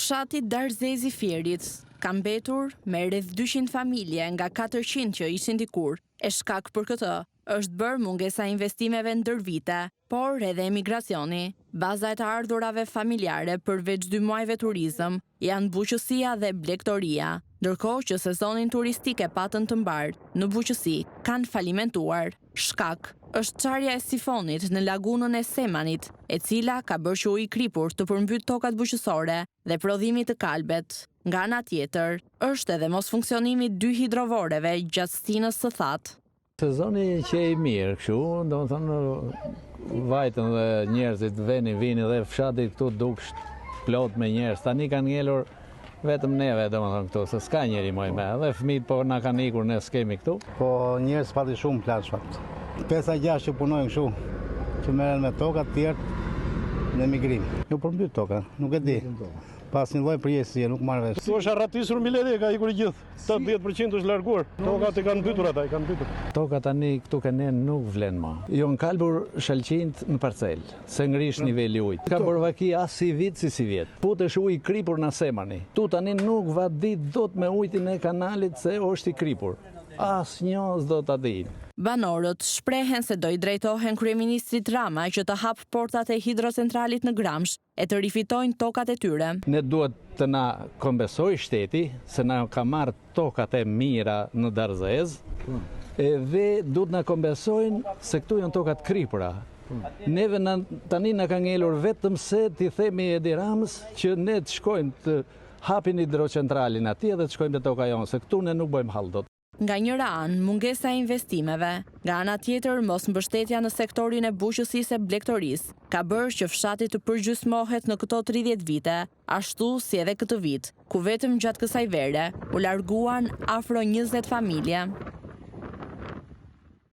Fshati Darzezi Fierit ka mbetur me rreth 200 familje nga 400 që ishin dikur, e shkak për këtë është bërë mungesa investimeve ndër vite, por edhe emigracioni. Baza e të ardhurave familjare përveç 2 muajve turizëm janë bujqësia dhe blegtoria, ndërkohë që sezonin turistik e patën të mbarë në bujqësi kanë falimentuar. Shkak është çarja e sifonit në lagunën e Semanit, e cila ka bërë që uji kripur të përmbyt tokat bujqësore dhe prodhimi të kalbet. Nga ana tjetër, është edhe mos funksionimi 2 hidrovoreve gjatë stinës së thatë. Sezoni që e mirë kështu, do më thonë vajtën dhe njerëzit vini dhe fshati këtu duksh plot me njerëz. Tani kanë ngelur vetëm neve, do më thonë këtu, se s'ka njeri moj me, dhe fëmijët po na kanë ikur, ne s'kemi këtu. Po njerëz pati shumë plaç fakt. 5-6 që punojnë kështu, që merren me tokat tjerë në emigrim. Jo përmbyt toka, nuk e di. Pas një lloj përjesie, nuk marr vesh. Tu është arratisur mileti, ka ikur i gjithë. 80% është larguar. Tokat e kanë mbytur ata, i kanë mbytur. Toka tani këtu kanë nuk vlen më. Jo në kalbur shalqint në parcel, se ngrish niveli ujit. Ka bërë vaki as si vit si vjet. Putesh uji kripur në Semani. Tu tani nuk va dit dot me ujin e kanalit se është i kripur. Asnjë s'do ta dinë. Banorët shprehen se do i drejtohen kryeministrit Rama që të hap portat e hidrocentralit në Gramsh e të rifitojnë tokat e tyre. Ne duhet të na kombesoj shteti, se na ka marrë tokat e mira në Darzez, dhe duhet na kombesojnë se këtu janë tokat kripura. Neve tani na ka ngelur vetëm se t'i themi Edi Ramës që ne të shkojmë të hapin hidrocentralin atje dhe të shkojmë te toka jonë, se këtu ne nuk bëjmë hall dot. Nga njëra anë, mungesa e investimeve, nga ana tjetër mos mbështetja në sektorin e bujqësisë e blegtorisë, ka bërë që fshati të përgjysmohet në këto 30 vite, ashtu si edhe këtë vit, ku vetëm gjatë kësaj vere u larguan afro 20 familje.